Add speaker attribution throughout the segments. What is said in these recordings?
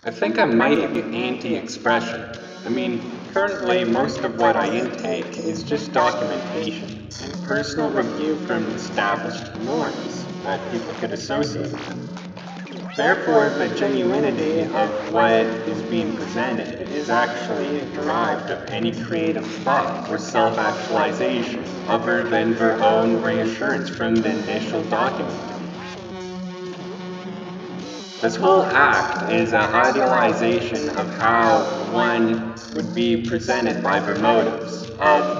Speaker 1: I think I might be anti-expression. Currently most of what I intake is just documentation and personal review from established norms that people could associate with. Therefore, the genuinity of what is being presented is actually derived of any creative thought or self-actualization other than their own reassurance from the initial documenting. This whole act is an idealization of how one would be presented by their motives,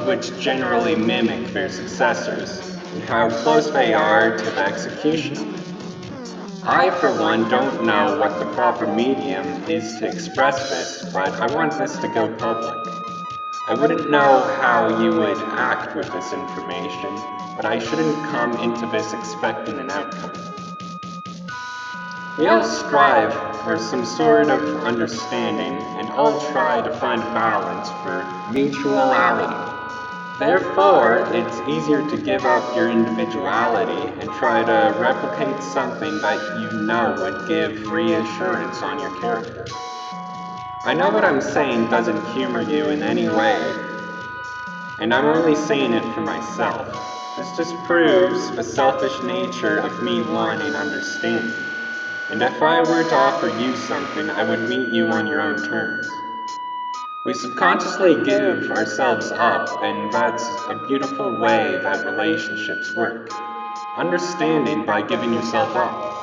Speaker 1: which generally mimic their successors, and how close they are to the execution of it. I, for one, don't know what the proper medium is to express this, but I want this to go public. I wouldn't know how you would act with this information, but I shouldn't come into this expecting an outcome. We all strive for some sort of understanding and all try to find balance for mutuality. Therefore, it's easier to give up your individuality and try to replicate something that you know would give reassurance on your character. I know what I'm saying doesn't humor you in any way, and I'm only saying it for myself. This just proves the selfish nature of me wanting understanding. And if I were to offer you something, I would meet you on your own terms. We subconsciously give ourselves up, and that's a beautiful way that relationships work. Understanding by giving yourself up.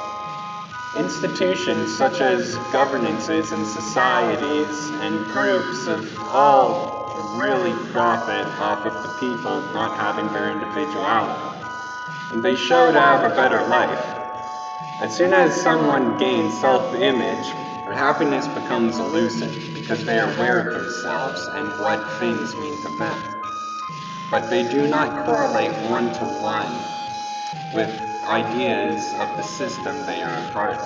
Speaker 1: Institutions such as governances and societies and groups of all really profit off of the people not having their individuality. And they show to have a better life. As soon as someone gains self-image, their happiness becomes elusive because they are aware of themselves and what things mean to them. But they do not correlate one-to-one with ideas of the system they are a part of.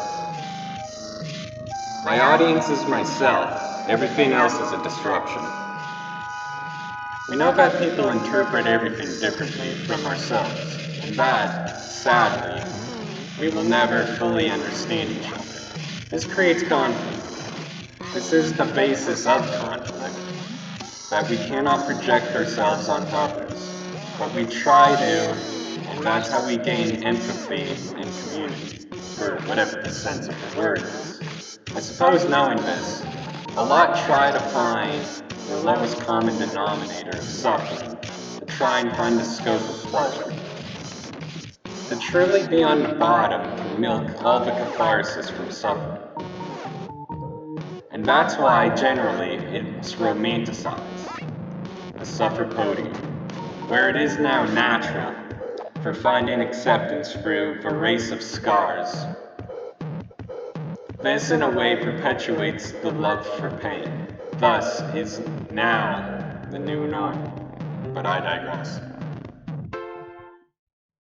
Speaker 1: My audience is myself. Everything else is a disruption. We know that people interpret everything differently from ourselves, and that, sadly, we will never fully understand each other. This creates conflict. This is the basis of conflict, that we cannot project ourselves on others, but we try to, and that's how we gain empathy and community, or whatever the sense of the word is. I suppose knowing this, a lot try to find the lowest common denominator of suffering, to try and find the scope of pleasure. To truly be on the bottom can milk all the catharsis from suffering. And that's why, generally, it's romanticized, the suffer podium, where it is now natural for finding acceptance through the race of scars. This, in a way, perpetuates the love for pain, thus is now the new norm. But I digress.